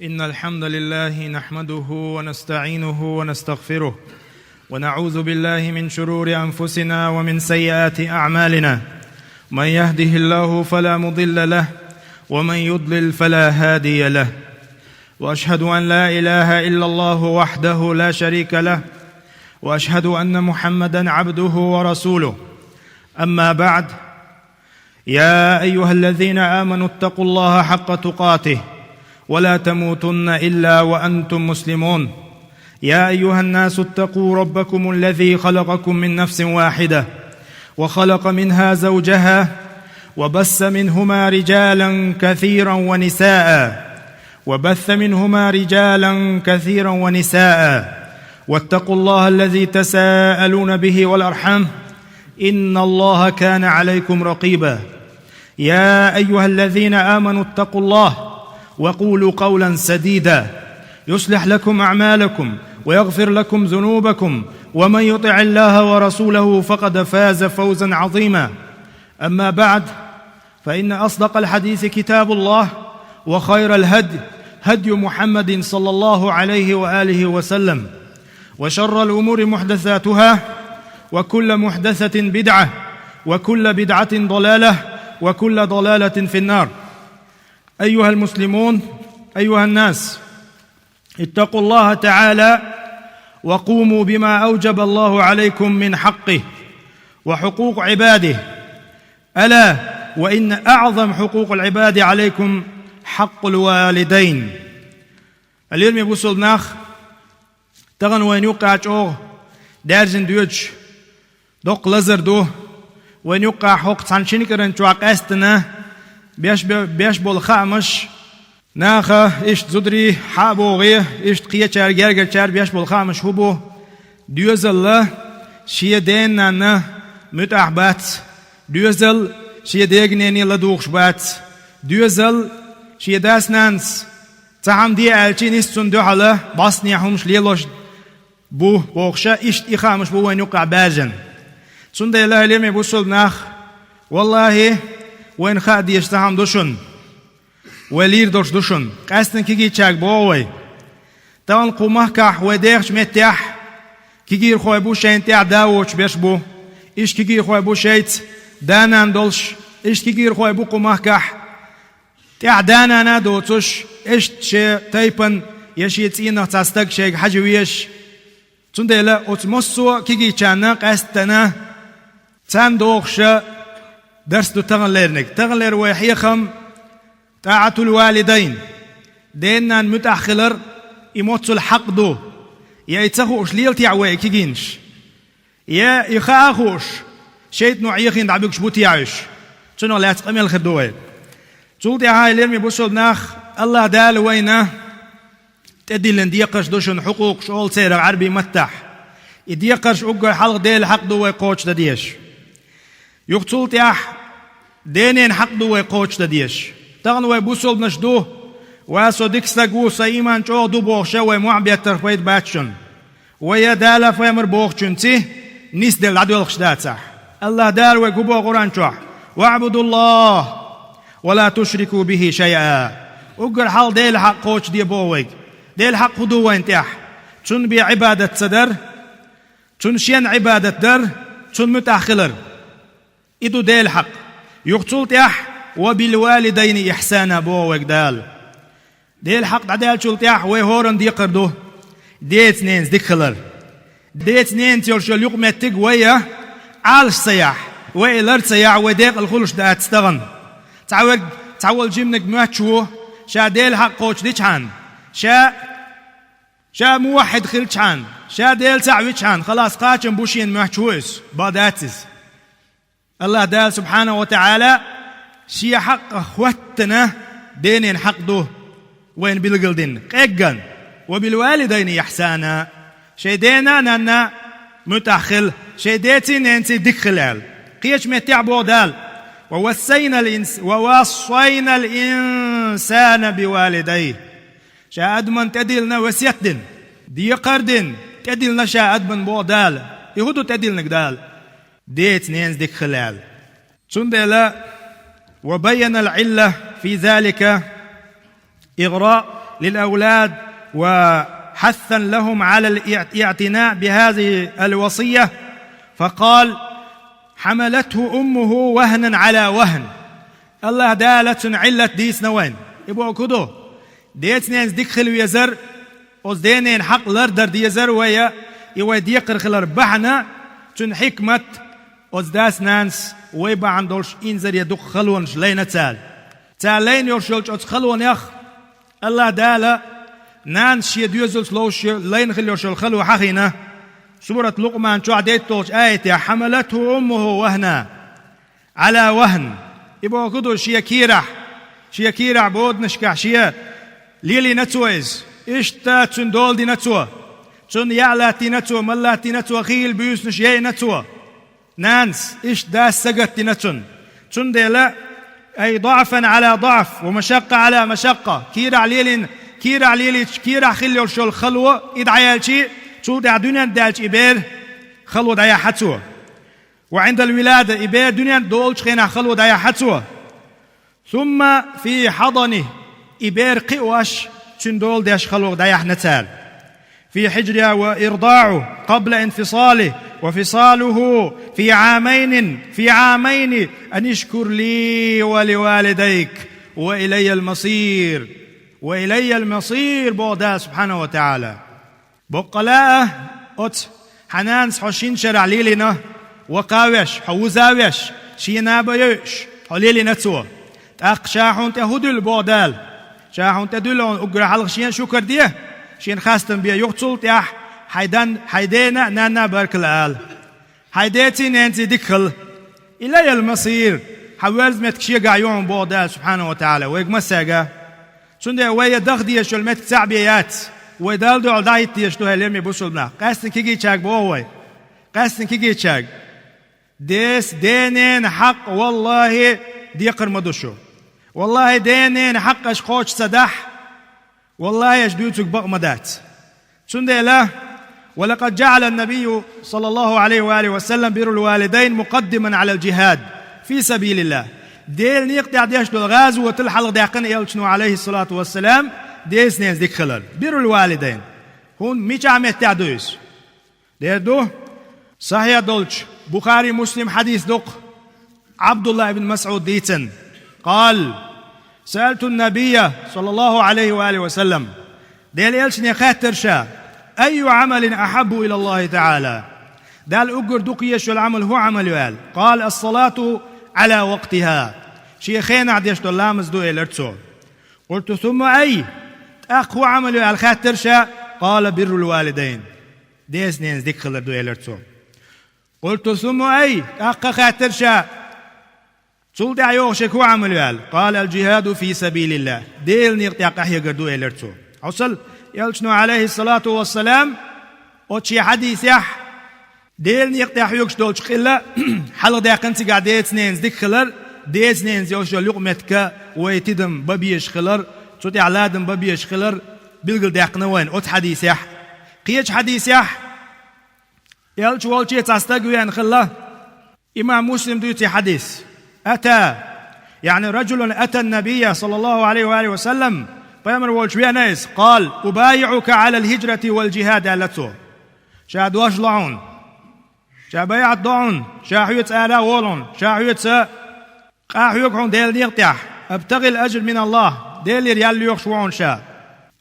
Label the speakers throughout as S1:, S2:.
S1: إن الحمد لله نحمده ونستعينه ونستغفره ونعوذ بالله من شرور أنفسنا ومن سيئات أعمالنا. من يهده الله فلا مضل له ومن يضلل فلا هادي له. وأشهد أن لا إله إلا الله وحده لا شريك له وأشهد أن محمدًا عبده ورسوله. أما بعد، يا أيها الذين آمنوا اتقوا الله حق تقاته ولا تموتن إلا وأنتم مسلمون. يا أيها الناس اتقوا ربكم الذي خلقكم من نفس واحدة وخلق منها زوجها وبث منهما رجالا كثيرا ونساء واتقوا الله الذي تساءلون به والأرحام إن الله كان عليكم رقيبا. يا أيها الذين آمنوا اتقوا الله وقولوا قولا سديدا يصلح لكم أعمالكم ويغفر لكم ذنوبكم، ومن يطع الله ورسوله فقد فاز فوزا عظيما. أما بعد، فإن أصدق الحديث كتاب الله، وخير الهدي هدي محمد صلى الله عليه وآله وسلم، وشر الأمور محدثاتها، وكل محدثة بدعة، وكل بدعة ضلالة، وكل ضلالة في النار. أيها المسلمون، أيها الناس، اتقوا الله تعالى وقوموا بما أوجب الله عليكم من حقه وحقوق عباده. ألا وإن أعظم حقوق العباد عليكم حق الوالدين. اليوم يبوصل ناخ تغن وين يقع أوه دارجن ديوش دوق لزر دو وين يقع حق تنشينكرن جواق استنا بيش بول خامش ناخه اشت زدري حابوغي اشت قيا جرجر بيش بول خامش هبو ديوزل شي ديننا متأحبات ديوزل شي ديغنيني لدوخش بات ديوزل شي داسنانس تهم دي الچين استون دوحله باسني همش ليلوش بو بوخشا اشت اخامش بو وين يقع باجن سند الله لمي بوصل ناخ والله وين خادي يشتهم دوشن ولير دوشن قاستن كيجي تشاك بووي تان قومه كح وديخش متيح كيجي خوي بو شينتيع داوش بيش بو ايش كيجي خوي بو شيت دانان دولش ايش كيجي خوي بو قومه كح تاع دانانا دوتش ايش شي تايبن يشيتينا تاستك شيك حجويش تندلا اوتموسو كيجي تشانا قاستنا تان دوخش درس دو تغلر ويحيخم طاعة الوالدين دينان متأخلر إموتسو الحق دو يا يتسخوش ليل تيعوي كيجينش يا يخاخوش شيت نوعيخين دعبيكش بوتيعش شنو لا تقمي الخير دوي تولتي هاي ليرمي بوصل ناخ الله دال وينا تدي لن ديقش دوشن حقوق شغل سير عربي متح يديقش أقول حلق ديل حق دوي قوش دديش يقتلت ياح دينين حق دوي قوش دديش تغن وي بوصل نشدو واسو ديكستاقو سايمان چو دو بوخشا وي معبيت ترفيت باتشن ويا دالا فيمر بوخشن تي نيس دل عدو الخشدات صح الله دار وي قبو قران چوح واعبدوا الله ولا تشركوا به شيئا اقر حال ديل حق قوش دي بوويك ديل حق خدو وين تيح چون بي عبادة صدر چون شين عبادة در چون متأخلر إدو ديل حق يقتلت يح وبالوالدين إحسانا بووك دال ديل حق دال شلت يح ويهورن دي قردو ديت نينز ديك خلر ديت نين تيرشو ليقمتك ويا عالش سياح ويلرد سياح وديق الخلوش دا تستغن تعول جيمنك مواتشو شا ديل حق قوش ديشان شا موحد خلشان شا ديل سعويشان خلاص قاچن بوشين مواتشويس باداتز الله دال سبحانه وتعالى شي حق اخوتنا دينين حق دو وين بالقلدين قيقن وبالوالدين إحسانا شي دينا نانا متأخل شي ديتي ننتي ديك خلال قيش متعبو دال ووصينا الإنسان بوالديه شا أدمن تدلنا وسيتدن دي قردن تدلنا شا أدمن بو دال يهودو تدلنك دال ديت نينز ديك خلال سندلا وبين العلة في ذلك إغراء للأولاد وحثا لهم على الاعتناء بهذه الوصية، فقال: حملته أمه وهنا على وهن. الله دالت علة ديس نوين يبقى كدو ديتنين ديخل ويزر أصدينين حق لردر ديزر ويا يوديقر خلر بحنا تن حكمة أصداس نانس ويبا عندوش إنزر يدق خلونش لين تالين يرشلش أتخلون يخ الله دالا نانس يديوزلش لوش لين خلوش الخلو حقنا. سورة لقمان شو عديت توش آية: حملته أمه وهنا على وهن. يبقى كدو شيا كيرح بود نشكح شيا ليلي نتويز إشتا تن دول دي نتوى تن يعلاتي نتوى ملاتي نتوى خيل بيوس نشيا نتوى نانس إش داس سقت نتن تن دي لا أي ضعفا على ضعف ومشقة على مشقة. كيرح ليلي كيرح خلي شو الخلوة إدعيال شي شو دع دنيا دالش إبير خلوة دايا حتوى. وعند الولادة إبير دنيا دولش خينا خلوة دايا حتوى. ثم في حضنه إبير قواش تندول داش خلوة دايح نتال في حجرها وإرضاعه قبل انفصاله وفصاله في عامين أن اشكر لي ولوالديك وإلي المصير بودا سبحانه وتعالى. بقلاء أت حنان حشين شرع ليلنا وقاوش حوزاوش شينا بيوش حليلي نتوى تأق شاحون تهدل بودال شاحون تدلون أقرأ حلق شين شكر ديه شين خاستن بيه يقتل تيح حيدينا نانا برك الآل حيديتي نانتي دكل إلي المصير حوالز متكشي قايون بودال سبحانه وتعالى ويقمساقا شنده ويا دغدي شو المتك تعبيات ويدال دو عدايت يشتو هلمي بوصلنا قاستن كيجي تشاق بوهوي قاستن كيجي تشاق ديس دينين حق والله ديقر مدوشو والله دينين حق اشخوش سدح والله يجدوتك بغمدات شنده لا. ولقد جعل النبي صلى الله عليه وآله وسلم بر الوالدين مقدما على الجهاد في سبيل الله. ديل نيقطع ديش دو الغازو وتلحلق داقن يلشنو عليه الصلاة والسلام ديس نيز ديك خلال بر الوالدين هون ميش عمت تعدويس دير دو صحيح دولش بخاري مسلم حديث دق عبد الله بن مسعود ديتن قال: سألت النبي صلى الله عليه وآله وسلم ديل يلشني خاتر شا أي عمل أحب إلى الله تعالى؟ دال أقر دقيش العمل هو عمل يال. قال: الصلاة على وقتها. شيخين عديش دو اللامز دو إلرتسو. قلت: ثم أي أخو عمل يال خاتر شا؟ قال: بر الوالدين. ديس نينز ديك خلر دو إلرتسو. قلت: ثم أي أخ خاتر شا؟ سول دعيوه شكو عمل يال. قال: الجهاد في سبيل الله. ديل نيقتيق أحيا قردو إلرتسو. حصل يلشنو عليه الصلاة والسلام وشي حديث يح ديل نيقتيق يوكش دولش خلا حلق داقنتي قاعد ديت نينز ديك خلر ديت نينز يوشو لقمتك ويتدم ببيش خلر شوتي علادم ببيش خلر بلقل داقنا وين أوت حديث يح قيش حديث يح يلش والشي تستقوين خلا إمام مسلم دوتي حديث أتى يعني رجل أتى النبي صلى الله عليه وآله وسلم بيامر والشوية ناس قال: أبايعك على الهجرة والجهاد ألتو شاد واشلعون شابيع الضعون شاحيت آلا وولون شاحيت قاحيوكعون ديل نيقتح ابتغي الأجر من الله ديل يالي يخشوعون شا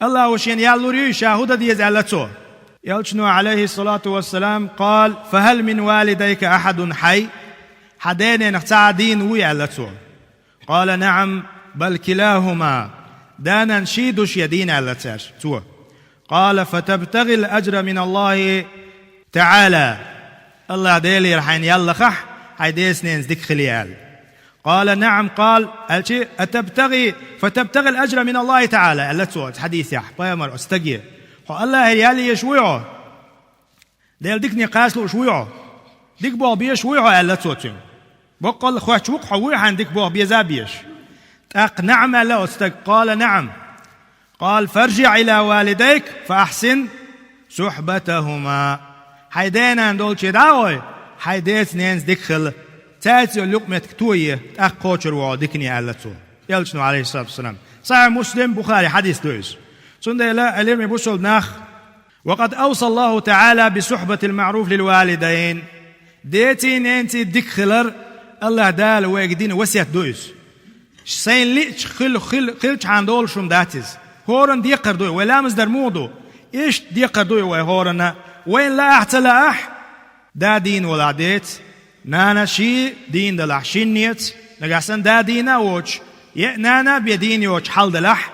S1: الله وشين يالو ريو شاهودة ديز ألتو يلشنو عليه الصلاة والسلام قال: فهل من والديك أحد حي؟ حدين نختعدين وي ألتو. قال: نعم بل كلاهما دانا نشيدش يدين ألتاش تو. قال: فتبتغي الأجر من الله تعالى الله ديلي رحين يلا خح حيديس نينز ديك خليال. قال: نعم. قال: فتبتغي الأجر من الله تعالى ألتو حديث يح بيامر استقي الله يالي يشويعه ديل ديك نقاس له شويعه ديك بو بيشويعه ألتو تيم بقول خوشوق حوي عن ديك بو بيزابيش تق نعم لا استق. قال: نعم. قال: فارجع إلى والديك فأحسن صحبتهما حيدينا ندول شداوي حيديت نينز ديكخل تاتي لقمتك تويه تأق قوشر وعدكني ألتو يلشنو عليه الصلاة والسلام. صحيح مسلم بخاري حديث دويس سنده لا اليرمي بوصل ناخ وقد أوصى الله تعالى بصحبة المعروف للوالدين ديتين انتي ديك خلر الله دال ويقدين وسيت دويس سين ليش خلش عندول شم داتز هورن ديقر دوي ولا مزدر مودو إيش ديقر دوي وهورنا وين لا احتلا أح دا دين ولا ديت نانا شي دين دلح شنيت نقاسن دا دينا ووش نانا بيدين يوش حل دلح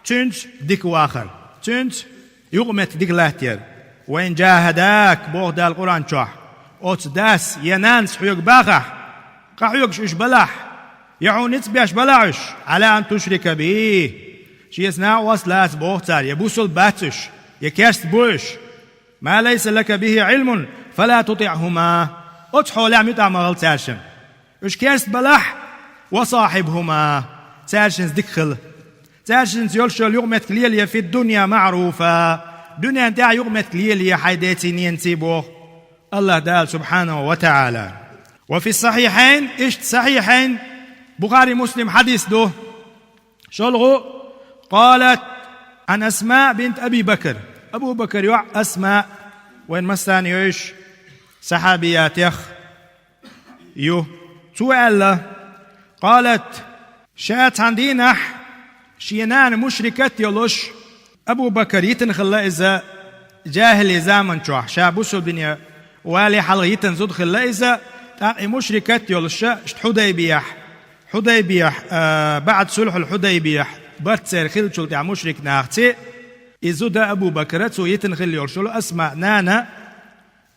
S1: تنت ديك واخر تنت يغمت ديك لاتير وين جاهداك بوه دا القرآن شوح اوت داس ينانس حيوك باخح قحيوكش اش بلح يعونت بيش بلعش على أن تشرك به شي يسنا وصلات بوهتار يبوسل باتش يكيست بوش ما ليس لك به علم فلا تطعهما اتحول عميت عمغل تارشن اش كيست بلح وصاحبهما تارشن دكخل تارشن يولشو يغمت كليليا في الدنيا معروفة دنيا انتاع يغمت كليليا حيداتين ينتبوه الله دال سبحانه وتعالى وفي الصحيحين إيش صحيحين بخاري مسلم حديث ده شلغو قالت عن أسماء بنت أبي بكر أبو بكر يوع أسماء وين مسان يعيش صحابيات يخ يو سؤال قالت شات عندينح شينان مشركات يلوش أبو بكر يتنخل إذا جاهل زامن شوح شابوسو بنيا والي حلغ يتنزد خل إذا مشركات يلوش حديبية بعد صلح الحديبية برتسير خل شلت يا مشرك ناختي إذا دا أبو بكر تو يتنخل يلشلو أسماء نانا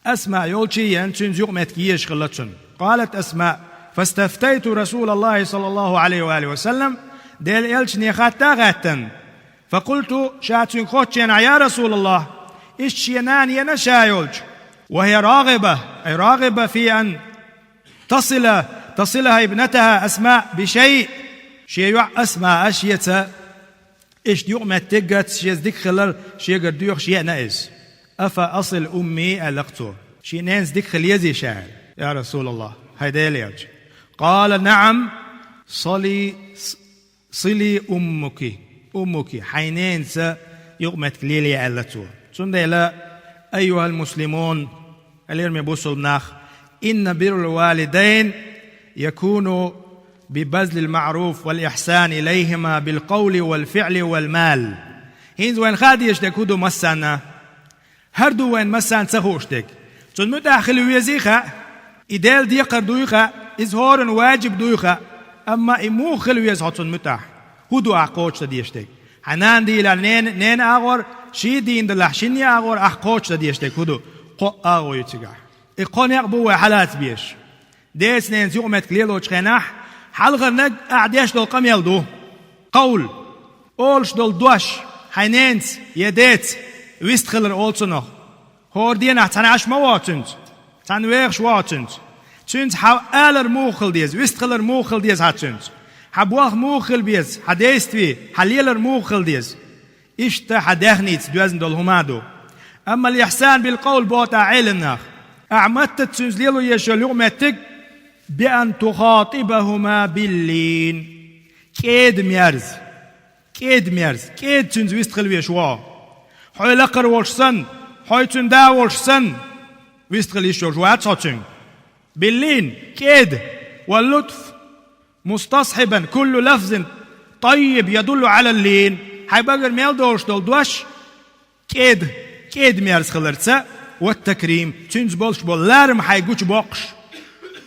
S1: أسماء يلشي ينشن يقمت كيش خلتشن قالت أسماء فاستفتيت رسول الله صلى الله عليه وآله وسلم ديل يلشني خاتا غاتن فقلت شاتين خوتشين يا رسول الله إشينان ينشايلج وهي راغبة أي راغبة في أن تصلها ابنتها أسماء بشيء شيء أسماء أشيته إيش يقمت تقت شيء ذيك خلال شيء قديوخ شيء نائز أفا أصل أمي ألقته شيء نينز ذيك خليزي شاعر يا رسول الله هيدا ليج قال نعم صلي أمك حينين يقمت كليلي ألقته سندلا أيها المسلمون اليرمي بوصل ناخ إن بر الوالدين يكون ببذل المعروف والإحسان إليهما بالقول والفعل والمال هين وين خادي يشتكودو مسانا هردو وين مسان تخوشتك تون متأخل ويزيخا إدال ديقر دويخا إزهار واجب دويخا أما إمو خلو يزهطون متأخ هدو أحقوش تديشتك حنان دي نين أغور شي دين دلح شيني أغور أحقوش تديشتك هدو قو أغو يتقع إقون يقبو حالات بيش ديس نين زيغمت كليلو تخيناح حلغر نج أعديش دول قميل دو قول أولش دول دوش حينينت يديت ويست خلر أولسنو هور دينا تنعش مواتنت تنويغش واتنت تنت حاو آلر موخل ديز ويست خلر موخل ديز هاتنت حبواخ موخل بيز حديست بي حليلر موخل ديز إشتا حداخنيت دوازن دول همادو أما الإحسان بالقول بوتا عيلناخ أعمدت تنزليلو يشو لغمتك بأن تخاطبهما باللين كيد ميرز كيد تنز ويستخل ويشوا حي لقر وشسن حي تندا وشسن ويستخل يشو جوات صوتين باللين كيد واللطف مستصحبا كل لفظ طيب يدل على اللين حي بقر ميل دوش دول دوش كيد ميرز خلرتسا والتكريم تنز بولش بول لارم حي قوش بوقش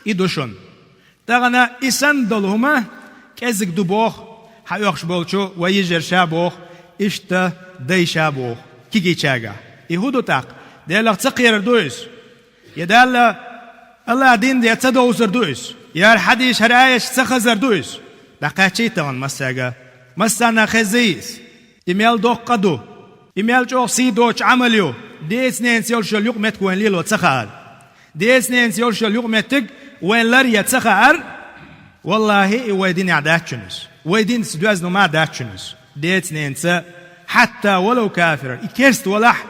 S1: إدوشون تغنى إسان دلهما كزك دبوخ حيوخش بولشو ويجر شابوخ إشتا دي شابوخ كيكي تشاقا إهودو تاق ديالك تقير دويس يدال الله دين دي تدوزر دويس يا الحديث هرآيش تخزر دويس لقاتشي تغن مساقا مسانا خزيس إميال دوق قدو إميال جوخ سيدوش عمليو ديس نين سيولشو ليقمت كوين ليلو تخال ديس نين سيولشو ليقمتك وين لريا تخار والله ويدين عداتشنس ويدين سدوازنو ما عداتشنس ديت نينسا حتى ولو كافر إكيرست ولح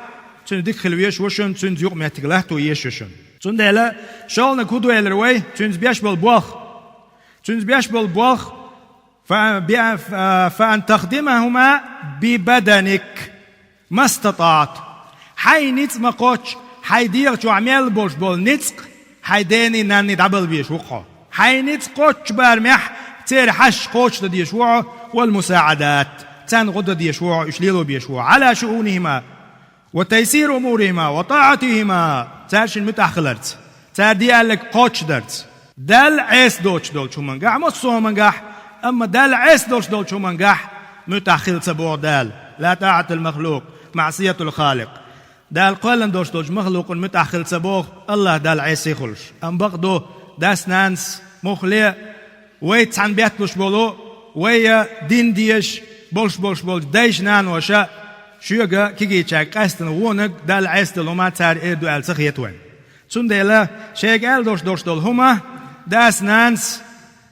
S1: تندك خلويش وشن تند يوم يتقلهتو يشوشن تند إلا شالنا كودو إلروي تند بيش بالبوخ فأن تخدمهما ببدنك ما استطعت حي نيت ما قوتش حي دير شو عمل بوش بول نتق حي ديني ناني دبل بيش وقع حي نيت قوتش بارمح تير حش قوتش دي شوع والمساعدات تان غد دي شوع اشليلو بيشوع على شؤونهما وتيسير امورهما وطاعتهما تاشن متاخلرت تار دي قال لك قوتش درت دل عيس دوتش دول شو منجح مصو منجح اما دل عيس دوتش دول شو منجح متاخل سبوع دال لا طاعة المخلوق معصية الخالق دال قلن دوش دوش مخلوق متاخل سبوع الله دال عيس يخلش ام بقدو داس نانس مخلي ويت عن بيتلوش بولو ويا دين ديش بولش دايش نان وشا شوغا كيجي تشاك قاستن وونك دال عيس دلوما تار ايدو ال سخيتوين سندلا شيك ال دوش دول هما داس نانس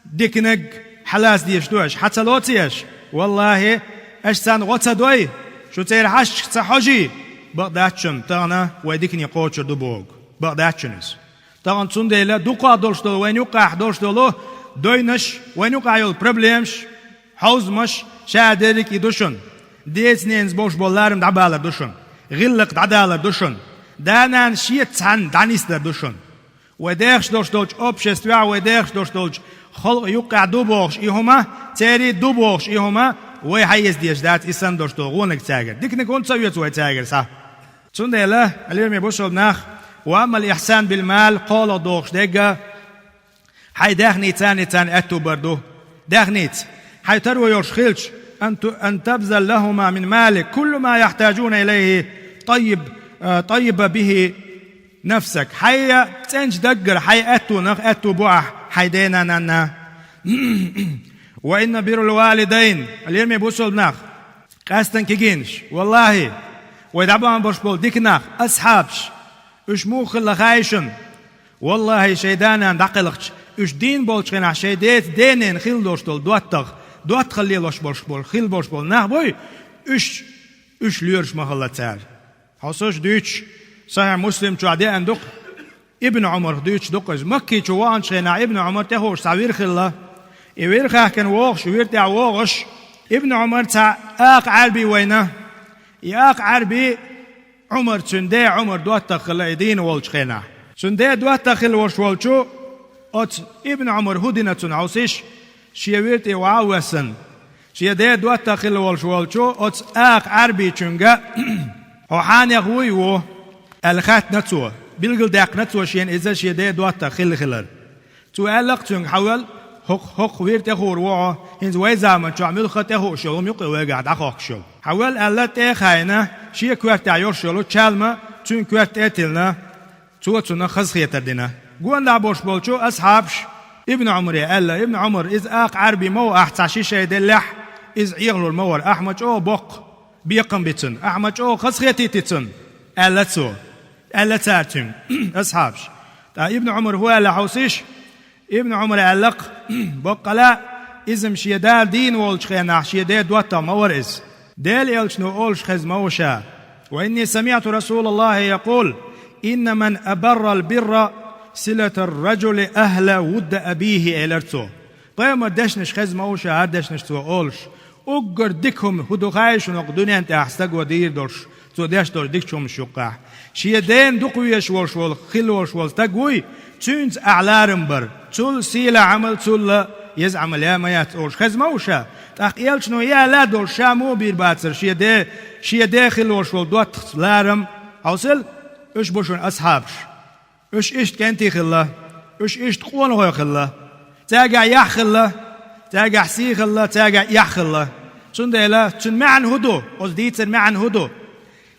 S1: ديكنق حلاس ديش دوش حتى لوتيش والله اشتان غوتا دوي شو تير حش تحوجي بقداتشن تانا ويديكني قوتش دوبوغ بقداتشنز تاغن سندلا دوقا دوش دول وين يقع دوش دولو دوينش وين يقع يول بروبليمش حوزمش شادرك يدوشن ديت نينز بوش بولارم دعبالر دوشن غلق دعدالر دوشن دانان شيت عن دانيستر دوشن وداخش دوش دولج общества وداخش دوش دولج خلق يقع دوبوش إيهما تاري دوبوش إيهما ويحيز ديش دات إسان دوش دولغونك تاجر ديك نكون تسويت وي تاجر صح سنده الله اليوم يبوشل بناخ وأما الإحسان بالمال قال دوش ديجا حي داخني تاني أتو بردو داخنيت حي تروي يرشخيلش أن تبذل لهما من مالك كل ما يحتاجون إليه طيب به نفسك حي تنج دقر حي أتو بوح حي دينا نانا وإن بر الوالدين اليوم يبوسوا بناخ قاستن كيجينش والله ويدعبان برشبول ديك ناخ أصحابش اش موخ اللي خايشن والله شيدانا دقلقش اش دين بولش غنا شيدات دينين خيل دوشتول دوات خلي لوش برشبول خيل برشبول ناخ بوي اش ليرش مخلا تار حصوش دوش صحيح مسلم شو عدي عندك ابن عمر دوش دقز مكي شو وان شينا ابن عمر تهوش ساوير خلا يوير خا كان ووغش وير تاع ووغش ابن عمر تاع اق عربي وينه ياق عربي عمر تندي عمر دوات خلا دين والش خينا تندي دوات خل وش والشو ات ابن عمر هدينا تنعوسش شيويرت وعوسن شيدي دوات خل والش والشو ات اق عربي تشنغا وحان يغوي الخات نتسو بيلقل داق نتسو شين إذا شيدي دوات خلر تو ألق تنغ حول حق ويرت أخور وعا هنز ويزامن شو عمل خط أخور شلوم يقل ويقعد أخوك شل حول ألت خاينة شي كوارت عيور شلو تشالما تون كوارت اتلنا تو تنا خز خيتر دينا قوان لعبوش بولشو أصحابش ابن عمر ألا ابن عمر إذ آق عربي مو أحتاشي شيدي اللح إذ يغلو المور أحمد أو بق بيقم بيتن أحمد أو خز خيتي تتن ألا تسو ألا تارتم أصحابش ابن عمر هو ألا حوسيش ابن عمر ألق بقلا إزم شيدال دين والش خينا شيدال دوتا مورز دال يلشنو أولش خز موشا وإني سمعت رسول الله يقول إن من أبر البر صلة الرجل أهل ود أبيه إلرتو طيب دشنش خز موشا هردشنش تو أولش أقر ديكهم هدو خايش ونقدوني أنت أحستق ودير دورش تو داش دور ديك شوم شقة شيدين دقويش ورشول خل ورشول تقوي تونز أعلارم بر تول سيلا عمل تول يزعمل يا ميات أورش خز موشا تقيل شنو يا لا دور شامو بير باتر شيدي خل ورشول دوت لارم حوصل إيش بوشون أصحابش إيش كنتي خلا إيش تقون هو خلا تاجع يح خلا تاجع سي خلا تاجع يح خلا تندلا تن معن هدو قصديتر معن هدو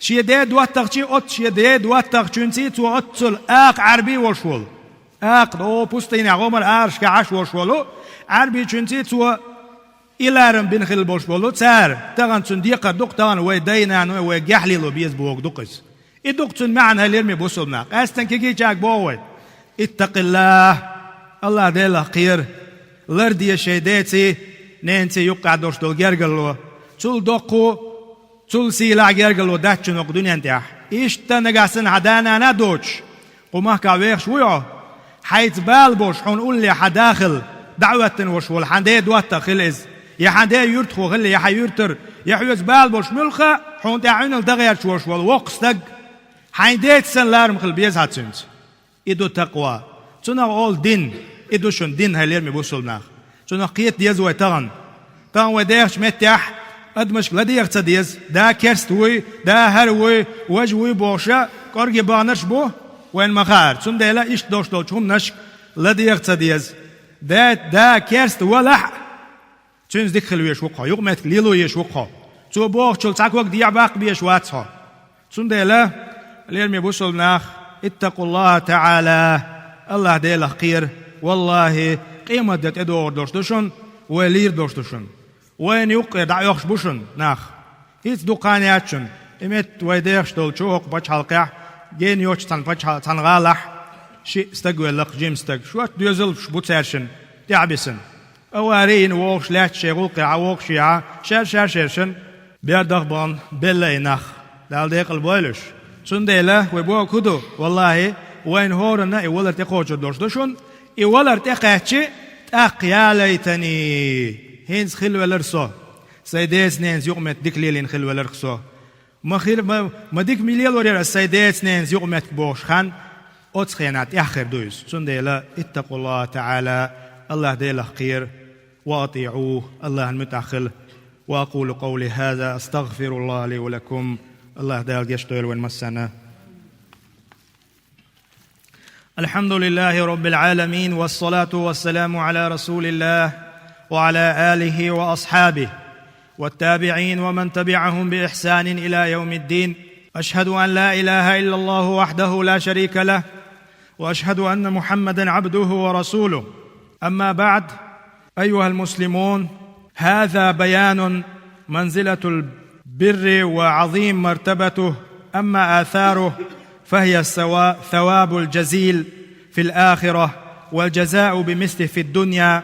S1: شيدي دواتر شي أوت شيدي دواتر شنتي تو أوتل آق عربي وشول آق دو بوستين عمر عرش كعش وشولو عربي شنتي تو إلارم بين خل بوشولو تار تغن تنديق دق تغن ويدينا ويجحلي لو بيز بوق دقس إدق تن معنا ليرمي بوصلنا أستن كي جاك بوي اتق الله ديلا خير لردي شيداتي ننتي يقع دوش دول جرجلو تول دقو تول سيلا جرجلو داتش نقدوني انتح إيش تنجاسن عدانا ندوش وما كاويخ شويعو حيث بالبوش حون قول لي حداخل دعوة وش والحندي دوات خلز يا حندي يرتخو خلي يا حيرتر يا حيوز بالبوش ملخا حون تعين الدغير شوش والوقستق حين ديت سن لارم خل بيز هاتسنز إدو تقوى تنا أول دين إدو شون دين هالير مبوصلنا تنا قيت ديز ويتغن تان وديخش متح أدمش لديخ تديز دا كرستوي دا هروي وجوي بوشا كارجي بانش بو وين مخار تم ديلا إيش دوش دوشهم نشك لديخ تديز دا كرست ولح تنز دخل ويش وقها يغمت ليلو يش وقها تو بوخ شل تعكوك ديع باق بيش واتها تم ديلا ليرمي بوصلنا اتقوا الله تعالى الله ديلا خير والله قيمة دت ادور دوشتشن ولير دوشتشن وين يقعد يخش بوشن ناخ هيت دقانياتشن امت ويديخش دول شوق باش حلقه جين يوش تن باش تنغالح شيء استقبل لك جيم استق شو دوزل بوتسرشن تعبسن اوارين ووش لات شغل قاع ووش يا شرشن بيردغبان بالله ناخ دال ديق البويلش سنديله وبو كدو والله وين هورنا ولا تقوج دوشدشن ولا تقاتشي تقيا ليتني هينز خلو الرسو سيديس نينز يقمت ديك ليلين خلو الرسو ما خير ما ديك مليال ورير سيديس نينز يقمت بوش خان أتخينات آخر دويس سنديله اتقوا الله تعالى الله ديله خير واطيعوه الله المتأخل وأقول قولي هذا أستغفر الله لي ولكم الله دال يشتغل وين مسنا الحمد لله رب العالمين والصلاة والسلام على رسول الله وعلى آله وأصحابه والتابعين ومن تبعهم بإحسان إلى يوم الدين أشهد أن لا إله إلا الله وحده لا شريك له وأشهد أن محمدًا عبده ورسوله أما بعد أيها المسلمون هذا بيان منزلة البر وعظيم مرتبته أما آثاره فهي الثواب الجزيل في الآخرة والجزاء بمثله في الدنيا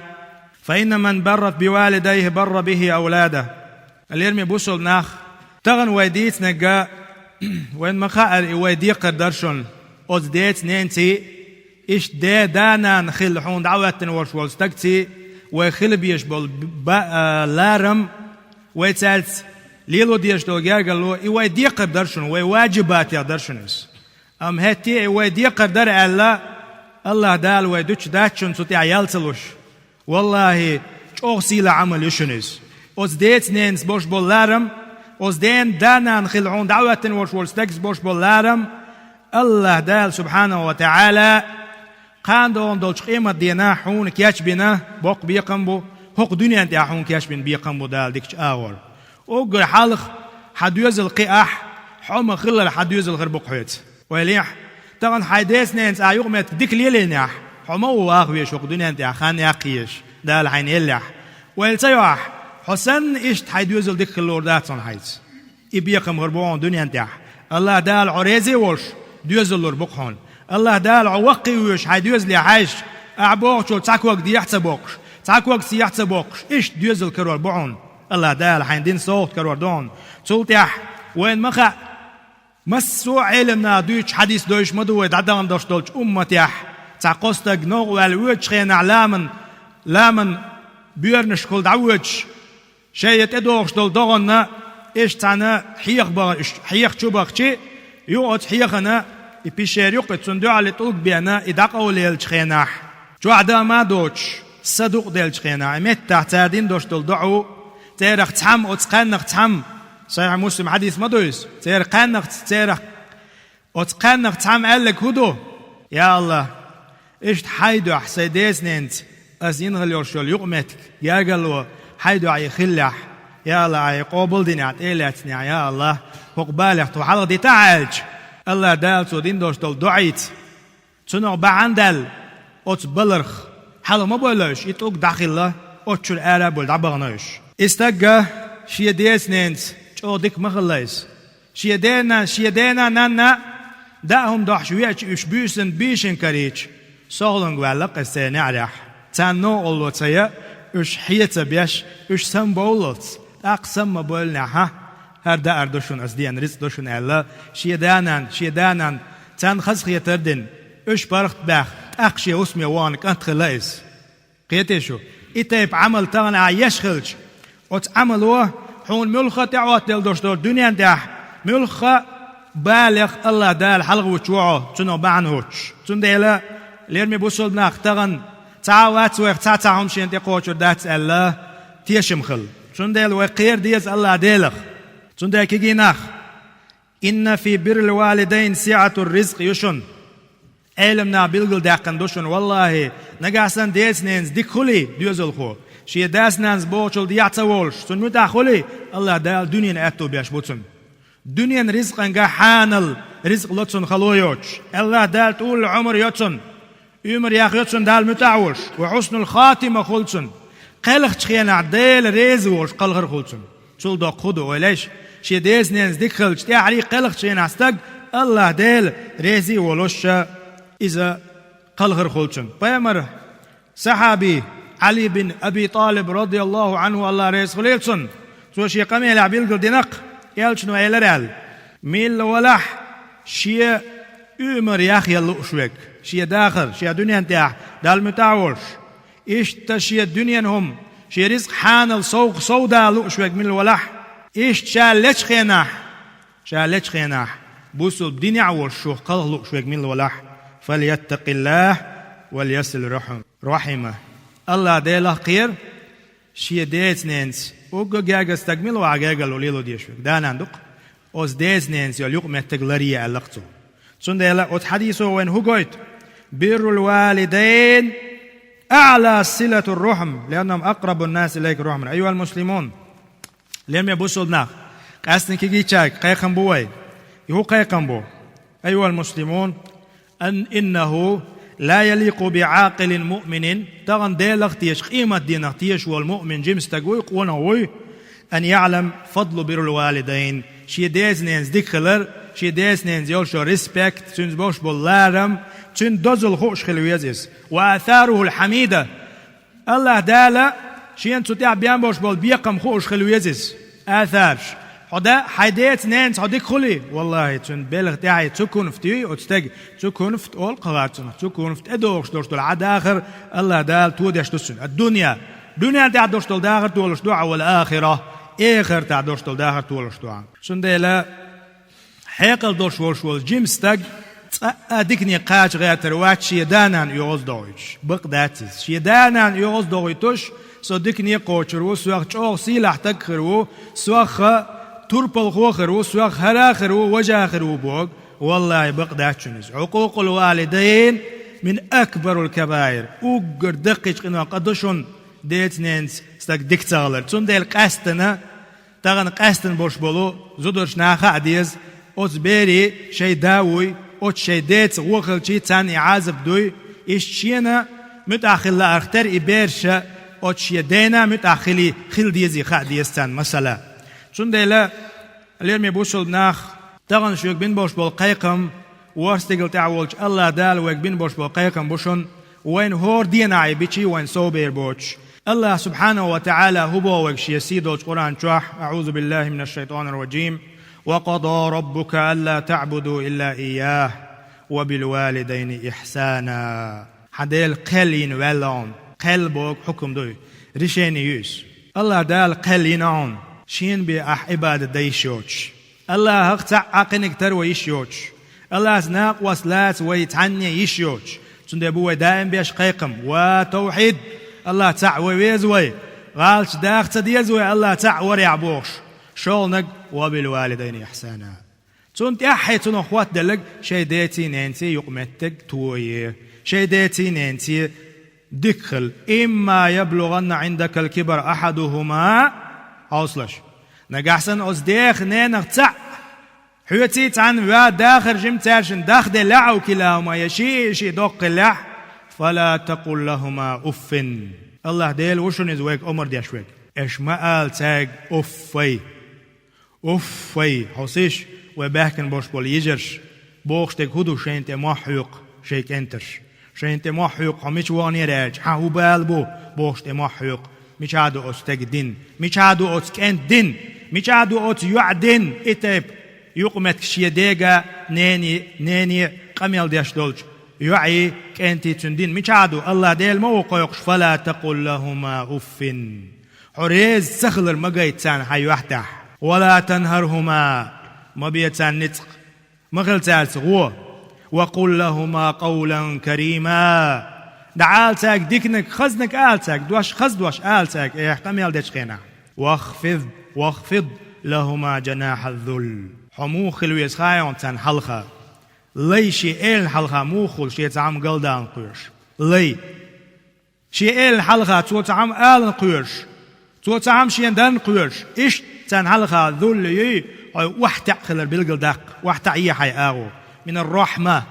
S1: فإن من برت بوالديه بر به أولاده اليرمي بوصل ناخ تغن ويديت نجا وين مخاء ويدي قدرشن أزديت ننتي إيش دانا نخل حون دعوة ورش والستكتي ويخل بيشبل لارم ويتسالت ليلو ديش دو جارجلو ويدي قدرشن وواجبات يقدرشنس أم هتي ويدي قدر الله دال ويدوش داتشن سوتي عيالتلوش والله أغسيل عمل يشنس أزديت نينس بوش بولارم أزدين دانا نخلعون دعوة ورش والستكس بوش بولارم الله دال سبحانه وتعالى قاندون دولش قيمة دينا حون كياش بنا بوق بيقنبو هوق دنيا انت حون كياش بن بيقنبو دال ديكش آور اوغر حالخ حدوز القياح حوم خلال حدوز الغربق حيت ويليح تغن حيديس نينس آيوغمت ديك ليلينيح حومو واغويش هوق دنيا انت خان يقيش دال حين يليح ويلتيوح حسن إشت حيدوز الديك اللوردات صن حيت إبيقم غربوان دنيا انت الله دال عريزي وش دوز اللوربق حون الله دال عوقي ويش حيدوز لي عايش أعبوغ شو تعكوك دي يحتبوكش تعكوك سي يحتبوكش إيش دوز الكرور بعون الله دال حين دين صوت كرور دون صوتيح وين مخا مسو علمنا دوش حديث دوش مدوي دعدان دوش دولش أمتيح تعقوستك نوغ والوش خين لامن بيرنش كل دعوش شايت ادوغش دول دغنا إيش تانا حيخ شبخشي يوقت حيخنا يبيشير يوقت صندوق على طلق بينا إداقوا ليل شخيناح جو عدا ما دوش صدوق ديل شخيناح مت تعتادين دوش دول دعو تيرخ تحم وتقنق تحم صحيح مسلم حديث مدويس تيرخ وتقنق تحم قال لك هدو يا الله إيش حيدو حسيديس ننت أزين غليوشول يقمتك يا قالوا حيدو عي خلح يا الله عي قابل دينات إيلاتني يا الله وقبالك توحل دي تعالج الله دال سودين دوش دول دعيت تنو بعندل أوت بلرخ حالا ما بولش يتوق داخل أوتشو الآلة بول دعبغناش استقى شيديس ننت جو ديك مغليس شيدينا نانا داهم دحشوية اشبوسن بيشن كاريج صغلن قوالق السينعرح تانو أولو تيا اش حيطة بيش اش سنبولت أقسم ما بولنا ها هر دا أردوشن أزديان رزق دوشن الله شيدانان تان خزخ يتردن اش برخت باخ أقشي اسمي وانك أنت خلايس قيتشو إتايب عمل تغن عيش خلج وتعملوه حون ملخة تعوات دل دوشتور دنيا داح ملخة بالغ الله دال حلق وچوعه تنو بعنهوش تن ديلا ليرمي بوصل ناخ تغن تعوات ويق تعهم شين تقوچور دات الله تيشمخل تن ديل وقير ديز الله ديلخ تن ديل كيجي ناخ إن في بر الوالدين سعة الرزق يشن علمنا بلغل داقن دوشن والله نقاسن ديس نينز ديك خلي ديوزل خو شي داس نانز بوچل دياتا وولش تن متا خلي الله دال دنيا اتو بيش بوتن دنيا رزق انغا حانل رزق لوتن خلويوش الله دال طول العمر يوتن عمر ياخ يوتن دال متعوش وحسن الخاتمة خلتن قلق تخينا عديل ريزوش قلغر خلتن تول دو خدو وليش شي ديس نينز ديك خلش تيعري قلق تخينا عستق الله دال ريزي ولوش إذا قلغر خلتن بيامر صحابي علي بن أبي طالب رضي الله عنه الله ريز خليلتن سوشي قميل عبيل قردنق يالشنو ايلرال ميل ولح شي عمر ياخ يلو شوك شي داخل شي دنيا نتاع دال متعوش ايش شي الدنيا هم شي رزق حانل سوق سودا لو شوك من الولح ايش شالش خيناح بوسو الدنيا عور شو قال لو شوك من الولح فليتق الله وليصل رحمه الله ديله خير شي ديت نينس اوغو جاغا استقمل وعجاغا لوليلو ديشوك دان عندك اوز ديز نينس يليق متغلريه علقتو سندلا اوت حديثه وين هو قلت بر الوالدين اعلى صله الرحم لانهم اقرب الناس اليك رحما ايها المسلمون لم يبوسلنا قاسن كيجي تشاك قيقم بوي يهو قيقم بو ايها المسلمون انه لا يليق بعاقل مؤمن تغن ديلغ تيش قيمة دينغ تيش والمؤمن جيمس تقوي قونوي أن يعلم فضل بر الوالدين شي ديز نينز ديكلر شي ديز نينز يولشو ريسبكت تنز بوش بولارم تن دوزل خوش خلويزيس وآثاره الحميدة الله دالا شي انتو تيع بيان بوش بول بيقم خوش خلويزيس آثارش هذا حيديت نينز هديك خلي والله تن بلغ تاعي تكون فتي وتستج تكون فت أول قرارتنا تكون فت أدوش دوش دول عاد آخر الله دال توديش تسن الدنيا تاع دوش دول داخر تولش دعاء والآخرة آخر تاع دوش دول داخر تولش دعاء شن ديلا حيقل دوش وش جيم ستج أديكني قاش غير واتشي دانان يوز دويش بقداتيس شي دانان يوز دويتوش صدقني قوشرو سواق شو سيلح تكرو سواق تربل خوخر سواق هراخر وجاخر وبوغ والله بقداتشنز عقوق الوالدين من أكبر الكبائر أقر دقيق إنه قدشون ديت نينز استك ديكتالر تون ديل قاستنا تغن قاستن بوش بولو زودرش ناخا عديز أزبيري شي داوي أو شي ديت وخل شي تاني عازب دوي إشينا متأخل لأختر إبيرشا أو شي دينا متأخلي خل ديزي خا ديستان مثلا تون ديلا اليوم بوصل ناخ تغن شوك بين بوش بول قيقم وارستيقل تعولج الله دال ويك بين بوش بول قيقم بوشن وين هور ديناعي بيشي وين صوبير بوش الله سبحانه وتعالى هو ويكش يسيدو قرآن شوح أعوذ بالله من الشيطان الرجيم وقضى ربك ألا تعبدوا إلا إياه وبالوالدين إحسانا حديل قلين ولون قلبوك حكم دوي ريشيني يوس الله دال قلينون شين بي عبادة ديشوش الله هقتع عقنك تروي يشوش الله زناق وصلات ويتعني يشوش تندبوا دائم بيش قيقم وتوحيد الله تعوي ويزوي غالش داخت ديزوي الله تعوري عبوش شولنك وبالوالدين إحسانا تنت أحيتون أخوات دلق شي ديتي ننتي يقمتك توي شي ديتي ننتي دخل إما يبلغن عندك الكبر أحدهما أوصلش نجحسن أصديخ نينغ تع حيوتي عن داخر جمتاشن داخل لعو كلاهما يشي دوق اللح فلا تقل لهما أف الله ديل وشون يزويك أمر ديشويك إيش ما قال تاج أفي حوسيش وباكن بوش بول يجرش بوش تك هدو شينت محيق شيك انترش شينت محيق هميش واني راج هاو بالبو بوش تمحيق مش عادو أتك دين مش عادو أتك أنت دين مش عادو أت يعدين إتب يقمت شيديجا نيني قميل ديش دولج يعي كأنتي تندين مش عادو الله ديل موقعش فلا تقل لهما أف حريز سخلر مقايتان حي وحتح ولا تنهرهما ما بيتان نتق مغل تالسغو وقل لهما قولا كريما دعالتك ديكنك خزنك آلتك دوش خز دوش آلتك احتمي يلدش خينا واخفض لهما جناح الذل حمو خلويس خايون تان حلقة لي شيئين حلقة موخل شيء تعم قلدان قيرش لي شيئين حلقة تو تعم آلن قيرش تو تعم شيئن دان قيرش إيش تان حلقة ذل يي وحتع خلر بالقلدق وحتع يحي آغو من الرحمة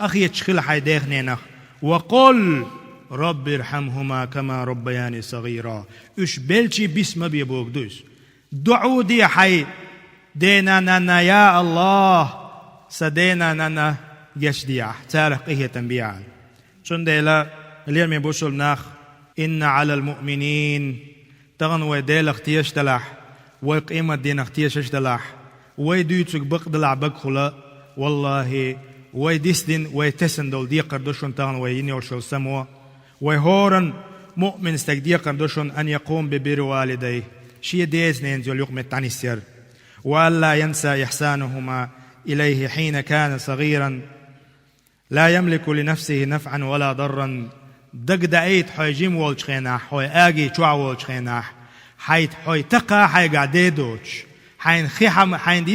S1: أخي تشخل حي ديخنينخ وقل رب ارحمهما كما ربياني صغيرا اش بلشي بسم بيبوك دوش دعو دي حي دينا نانا يا الله سدينا نانا يشديع تارق إيه تنبيع شنديلا اليوم يبوشل ناخ إن على المؤمنين تغنوي ديل اختيش تلاح وقيمة دين اختيش تلاح ويدوتك بقدلع بقخلا والله ويدسدن ويتسندل دي قردشون تغن وييني وشل سموا ويهورن مؤمن استقدي قردشون أن يقوم ببر والديه شي ديز نينزل يقم التعنيسير وألا ينسى إحسانهما إليه حين كان صغيرا لا يملك لنفسه نفعا ولا ضرا دق دعيت حي جيم والشخيناح حي آجي شوع والشخيناح حي تقى حي قعديدوش حين خيحم حين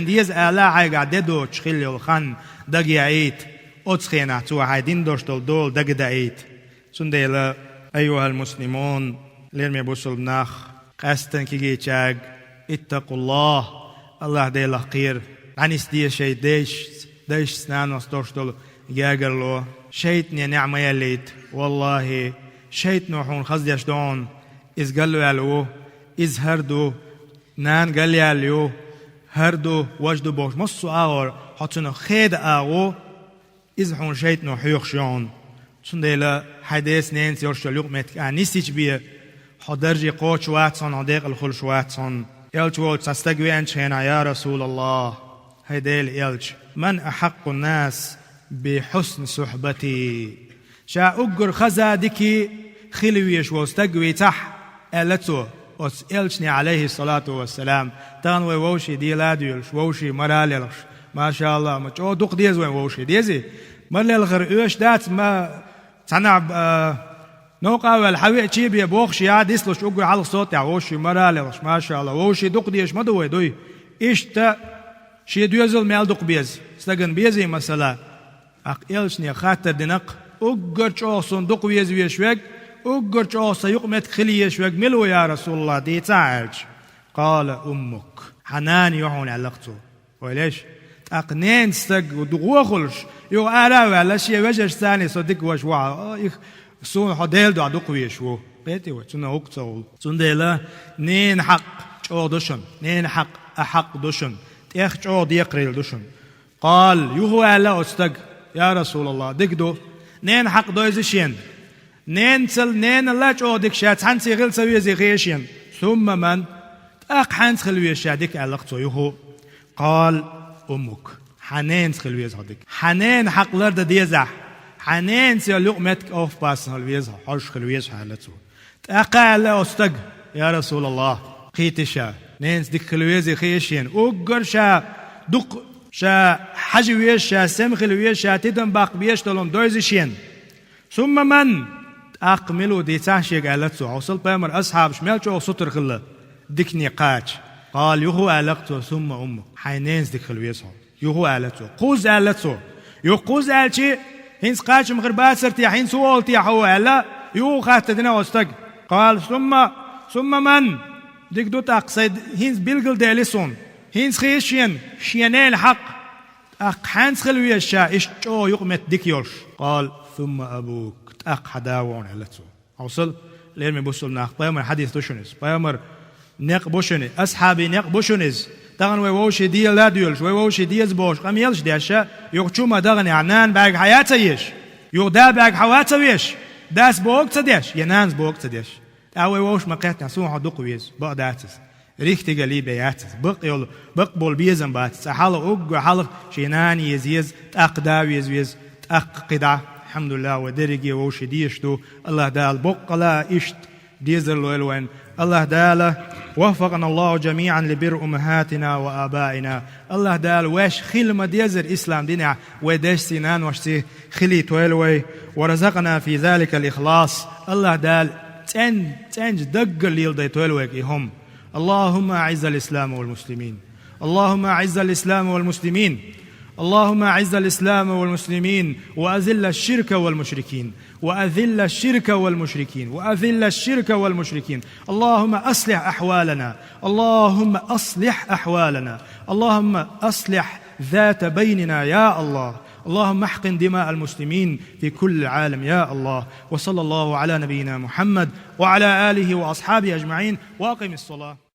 S1: ديز آلا حي قعديدوش خلي الخان دق يعيت أتخيناح تو حيدين دوشتل دول دق دعيت سنديلا أيها المسلمون ليرمي بوصل بناخ قاستن كي جاج اتقوا الله دي لقير عنيس دي شي ديش سنان وستوشتل جاجرلو شيتني نعمة يليت والله شيت نوحون خزيش دون إز قالوا يالو إز هردو نان قال يالو هردو وجدو بوش مصو آغر حطنو خيد آغو إز حون شيت نوح يخشون سنديلا حديث نين سيورشل يقمت نيسيج بيه حضرجي قوش واتسون عديق الخلش واتسون يلج وولد تستقوي أنشينا يا رسول الله هيديل يلج من أحق الناس بحسن صحبتي شا أقر خزادكي خلويش واستقوي تح ألتو أسألشني عليه الصلاة والسلام تانوي ووشي دي لاديولش ووشي مراليلش ما شاء الله ما جو دوق ديز وين ووشي ديزي مرلي الغرقوش دات ما تنعب نوقع والحوي تشيبي بوخش يا ديسلش أقول على صوت يا ووشي مراليلش ما شاء الله ووشي دوق ديش ما دوي دوي إيش تا شي دوزل مال دوق بيز استغن بيزي مثلا أقلشني خاطر دنق أقر شوصن دوق بيز ويشوك أقر شوص يقمت خلي يشوك ملو يا رسول الله دي تعالج قال أمك حنان يحون علاقته وليش أقنين استق ودغوخلش يو أراوي على شي وجهش ثاني صدق وشوا سون حديل دو عدوق ويشو بيتي وتنا وقتول سنديلا نين حق شو دوشن نين حق أحق دوشن تيخ شو ديقريل دوشن قال يهو على استق يا رسول الله دقدو نين حق دويزشين نين سل نين الله شو ديك شات حنسي غير سوي زي غيشين ثم من أق حنس خلوي شادك علاقته يهو قال أمك حنين خلوي زادك حنين حق لرد ديزح حنين سي لقمتك أوف باس خلوي حش خلوي حالته أقال أستق يا رسول الله قيتشا نين ديك خلوي زي غيشين أقر شا دق شا حجويش شا سم خلوي شا تدم باق بيش تلون دويزشين ثم من أقملوا دي تاشيق علاقته عوصل بامر أصحاب شمال شو سطر خلا ديك نقاش قال يهو علاقته ثم أمه حينين ديك خلويسه يهو علاقته قوز علاقته يقوز علاقته هين سقاش مغربات سرتي حين سوالتي حو علا يهو خاتدنا واستق قال ثم من ديك دوت أقصد هين بيلقل دالسون هين خيشين شينين حق أقحان خلويس شا إيش جو يقمت ديك يوش قال ثم أبوك أق حداوون علته أوصل لين بوصلنا بيامر حديث دوشنز بيامر نق بوشني أصحابي نق بوشنز دغن ووشي دي لا ديولش ووشي ديز بوش قام يلش داشا يقشوما دغن عنان باق حياته يش يقدا باق حواته يش داس بوك تدش ينانز بوك تدش أو ووش مقيت نسوح دقويز بقداتس ريختي قليبياتس بق بول بيزن باتس حال أوج حال شينان يزيز أقدا ويز أق قدا الحمد لله ودرجي ووش ديشتو الله دال بق لا إشت ديزر لوين الله داله وفقنا الله جميعا لبر أمهاتنا وآبائنا الله دال وش خلما ديزر إسلام دينا ودش سنان وشتي خلي تويلوي ورزقنا في ذلك الإخلاص الله دال تنج دق الليل دي تويلوي هم اللهم أعز الإسلام والمسلمين اللهم أعز الإسلام والمسلمين اللهم أعز الإسلام والمسلمين وأذل الشرك والمشركين وأذل الشرك والمشركين وأذل الشرك والمشركين اللهم أصلح أحوالنا اللهم أصلح أحوالنا اللهم أصلح ذات بيننا يا الله اللهم احقن دماء المسلمين في كل العالم يا الله وصلى الله على نبينا محمد وعلى آله وأصحابه أجمعين وأقم الصلاة